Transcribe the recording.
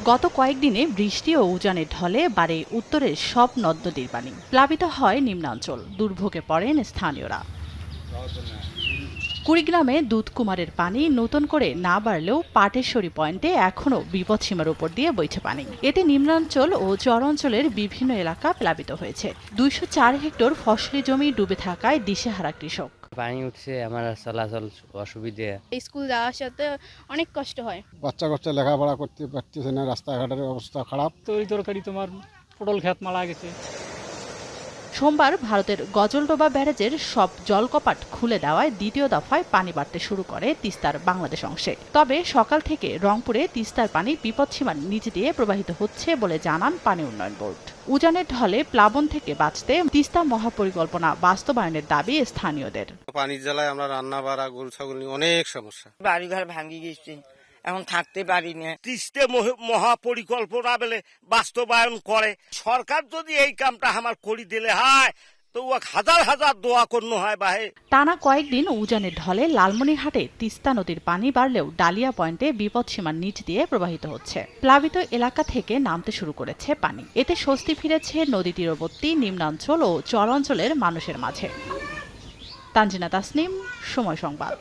গত কয়েকদিনে বৃষ্টি ও উজানের ঢলে বাড়ে উত্তরের সব নদ নদীর পানি। প্লাবিত হয় নিম্নাঞ্চল, দুর্ভোগে পড়েন স্থানীয়রা। কুড়িগ্রামে দুধকুমারের পানি নতুন করে না বাড়লেও পাটেশ্বরী পয়েন্টে এখনও বিপদসীমার উপর দিয়ে বইছে পানি। এতে নিম্নাঞ্চল ও চরাঞ্চলের বিভিন্ন এলাকা প্লাবিত হয়েছে। 204 হেক্টর ফসলি জমি ডুবে থাকায় দিশেহারা কৃষক। পানি উঠছে, আমার চলাচল অসুবিধে। স্কুল যাওয়ার সাথে অনেক কষ্ট হয়। বাচ্চা লেখাপড়া করতে পারতেছে না, রাস্তাঘাটের অবস্থা খারাপ। তরকারি তোমার পটল ক্ষেত মারা গেছে। সোমবার ভারতের গজলডোবা ব্যারেজের সব জলকপাট খুলে দেওয়ায় দ্বিতীয় দফায় পানি বাড়তে শুরু করে তিস্তার বাংলাদেশ অংশে। তবে সকাল থেকে রংপুরে তিস্তার পানি বিপদসীমার নিচে দিয়ে প্রবাহিত হচ্ছে বলে জানান পানি উন্নয়ন বোর্ড। উজানের ঢলে প্লাবন থেকে বাঁচতে তিস্তা মহাপরিকল্পনা বাস্তবায়নের দাবি স্থানীয়দের। পানির জ্বালায় আমরা রান্না বাড়া, গরু ছাগল নিয়ে অনেক সমস্যা। বাড়িঘর ভাঙি গেছে, এখন থাকতে পারি না। তিস্তা মহাপরিকল্পনা বলে বাস্তবায়ন করে সরকার, যদি এই কামটা আমার করি দিলে হয় তো হাজার হাজার দোয়া করতে হয় বাহে। টানা কয়েকদিন উজানের ঢলে লালমনিরহাটে তিস্তা নদীর পানি বাড়লেও ডালিয়া পয়েন্টে বিপদসীমার নিচ দিয়ে প্রবাহিত হচ্ছে। প্লাবিত এলাকা থেকে নামতে শুরু করেছে পানি। এতে স্বস্তি ফিরেছে নদী তীরবর্তী নিম্নাঞ্চল ও চরাঞ্চলের মানুষের মাঝে। তানজিনা তাসনিম, সময় সংবাদ।